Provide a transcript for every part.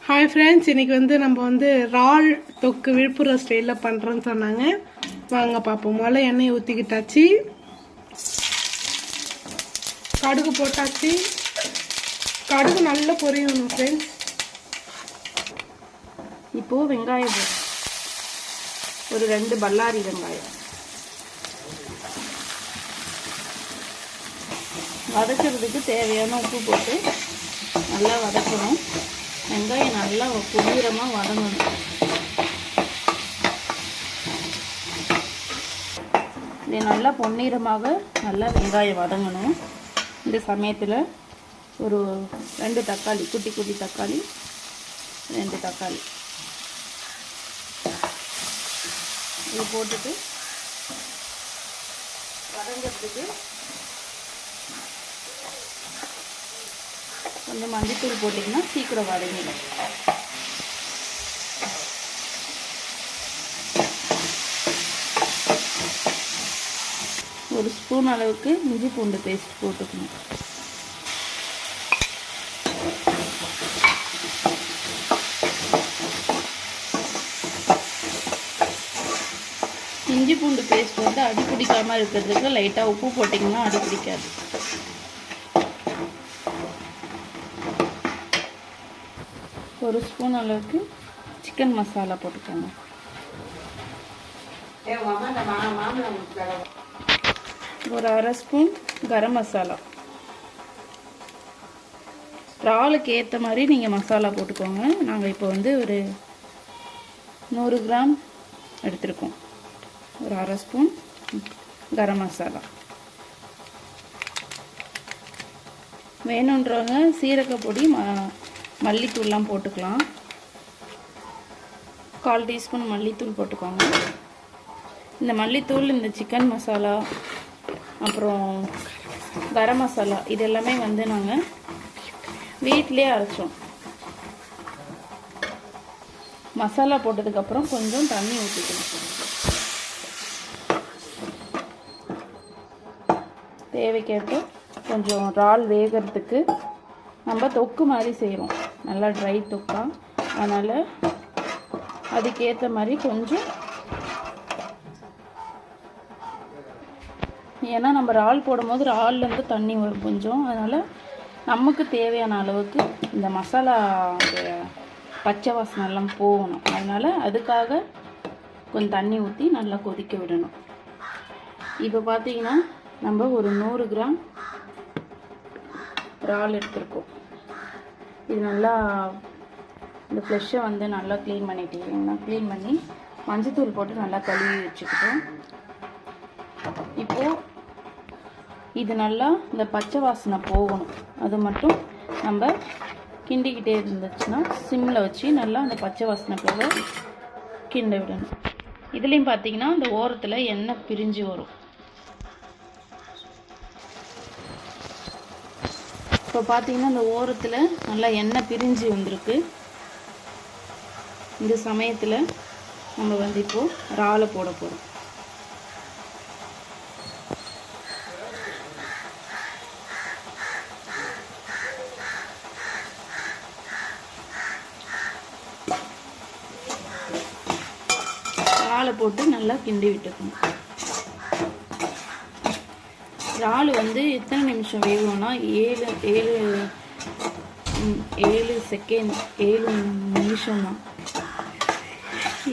Hi friends, இன்றைக்கி நம்ம இறால் தொக்கு விழுப்புரம் ஸ்டைலில் பண்ணுறேன்னு சொன்னாங்க. வாங்க பார்ப்போம். முதல்ல எண்ணெயை ஊற்றிக்கிட்டாச்சு, கடுகு போட்டாச்சு. கடுகு நல்லா பொரியணும் ஃப்ரெண்ட்ஸ். இப்போது வெங்காயம் போடும், ஒரு 2 பல்லாரி வெங்காயம். வதக்கிறதுக்கு தேவையான உப்பு போட்டு நல்லா வதக்கணும். வெங்காயம் நல்லா பொன்னிறமாக வதங்கணும். இது நல்லா பொன்னிறமாக நல்லா வெங்காயம் வதங்கணும். இந்த சமயத்தில் ஒரு 2 தக்காளி, குட்டி குட்டி தக்காளி 2 தக்காளி இது போட்டுட்டு வதங்கிறதுக்கு கொஞ்சம் மஞ்சத்தூள் போட்டிங்கன்னா சீக்கிரம் வதங்கிடும். ஒரு ஸ்பூன் அளவுக்கு இஞ்சி பூண்டு பேஸ்ட் போட்டுக்கணும். இஞ்சி பூண்டு பேஸ்ட் அடி பிடிக்காமல் இருக்கிறதுக்கு லைட்டாக உப்பு போட்டிங்கன்னா அடி பிடிக்காது. ஒரு ஸ்பூன் அளவுக்கு சிக்கன் மசாலா போட்டுக்கோங்க. ஒரு 1/2 ஸ்பூன் கரம் மசாலா. இறாலுக்கு ஏற்ற மாதிரி நீங்கள் மசாலா போட்டுக்கோங்க. நாங்கள் இப்போ ஒரு 100 கிராம் எடுத்துருக்கோம். ஒரு 1/2 ஸ்பூன் கரம் மசாலா. வேணுன்றவங்க சீரகப்பொடி மல்லித்தூள்லாம் போட்டுக்கலாம். 1/4 டீஸ்பூன் மல்லித்தூள் போட்டுக்கோங்க. இந்த மல்லித்தூள், இந்த சிக்கன் மசாலா, அப்புறம் கரம் மசாலா இது எல்லாமே நாங்கள் வீட்டிலே அரைச்சோம். மசாலா போட்டதுக்கப்புறம் கொஞ்சம் தண்ணி ஊற்றிக்கணும். தேவைக்கேற்ப கொஞ்சம் இறால் வேகிறதுக்கு நம்ம தொக்கு மாதிரி செய்கிறோம், நல்லா ட்ரை தொக்கா. அதனால் அதுக்கேற்ற மாதிரி கொஞ்சம், ஏன்னா நம்ம இறால் போடும்போது இறால்லேருந்து தண்ணி வரும் கொஞ்சம். அதனால் நமக்கு தேவையான அளவுக்கு இந்த மசாலா பச்சை வாசனைலாம் போகணும். அதனால் அதுக்காக கொஞ்சம் தண்ணி ஊற்றி நல்லா கொதிக்க விடணும். இப்போ பார்த்தீங்கன்னா நம்ம ஒரு 100 கிராம் இறால் எடுத்துருக்கோம். இது நல்லா இந்த ஃப்ளெஷ்ஷை நல்லா க்ளீன் பண்ணிட்டீங்கன்னா க்ளீன் பண்ணி மஞ்சத்தூள் போட்டு நல்லா கழுவி வச்சுக்கிட்டோம். இப்போது இது நல்லா இந்த பச்சை வாசனை போகணும். அது மட்டும் நம்ம கிண்டிக்கிட்டே இருந்துச்சுன்னா சிம்மில் வச்சு நல்லா அந்த பச்சை வாசனை போக கிண்ட விடணும். இதுலேயும் பார்த்தீங்கன்னா இந்த ஓரத்தில் எண்ணெய் பிரிஞ்சு வரும். இப்போ பார்த்தீங்கன்னா இந்த ஓரத்தில் நல்லா எண்ணெய் பிரிஞ்சு வந்திருக்கு. இந்த சமயத்தில் நம்ம இப்போது இறாலை போட போகிறோம். இறாலை போட்டு நல்லா கிண்டி விட்டுக்கணும். இறால் எத்தனை நிமிஷம் வேகணும்னா 7 செகண்ட் 7 நிமிஷம் தான்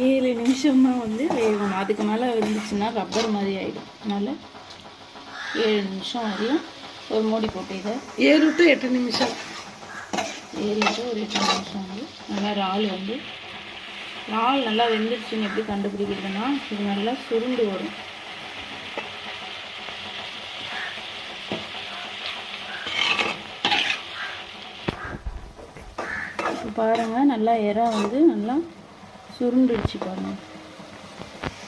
7 நிமிஷம் தான் வேகணும். அதுக்கு மேலே இருந்துச்சுன்னா ரப்பர் மாதிரி ஆகிடும். அதனால் 7 நிமிஷம் வரையும் ஒரு மூடி போட்டு இதை 7 to 8 நிமிஷம் 7 to 8 நிமிஷம் நல்லா இறால் இறால் நல்லா வெந்துருச்சுன்னு எப்படி கண்டுபிடிக்கிறதுனா இது நல்லா சுருண்டு வரும். பாருங்கள், நல்லா இறா நல்லா சுருண்டுடுச்சு பாருங்கள்.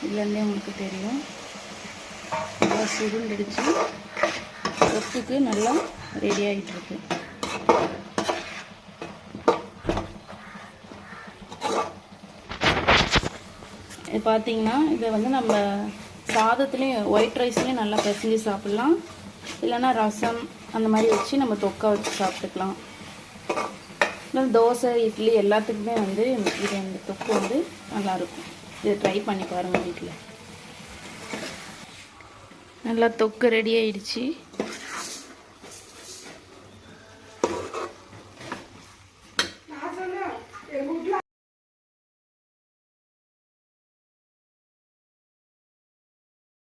இதுலேருந்தே உங்களுக்கு தெரியும், நல்லா சுருண்டுடுச்சு. தொக்குக்கு நல்லா ரெடி ஆகிட்டுருக்கு. இது பார்த்தீங்கன்னா இதை நம்ம சாதத்துலேயும் ஒயிட் ரைஸ்லேயும் நல்லா பிசைஞ்சு சாப்பிட்லாம். இல்லைன்னா ரசம் அந்த மாதிரி வச்சு நம்ம தொக்கா வச்சு சாப்பிட்டுக்கலாம். இன்னும் தோசை இட்லி எல்லாத்துக்குமே வந்து இது இந்த தொக்கு வந்து நல்லாயிருக்கும். இதை ட்ரை பண்ணி பாருங்கள் வீட்டில். நல்லா தொக்கு ரெடி ஆயிடுச்சு.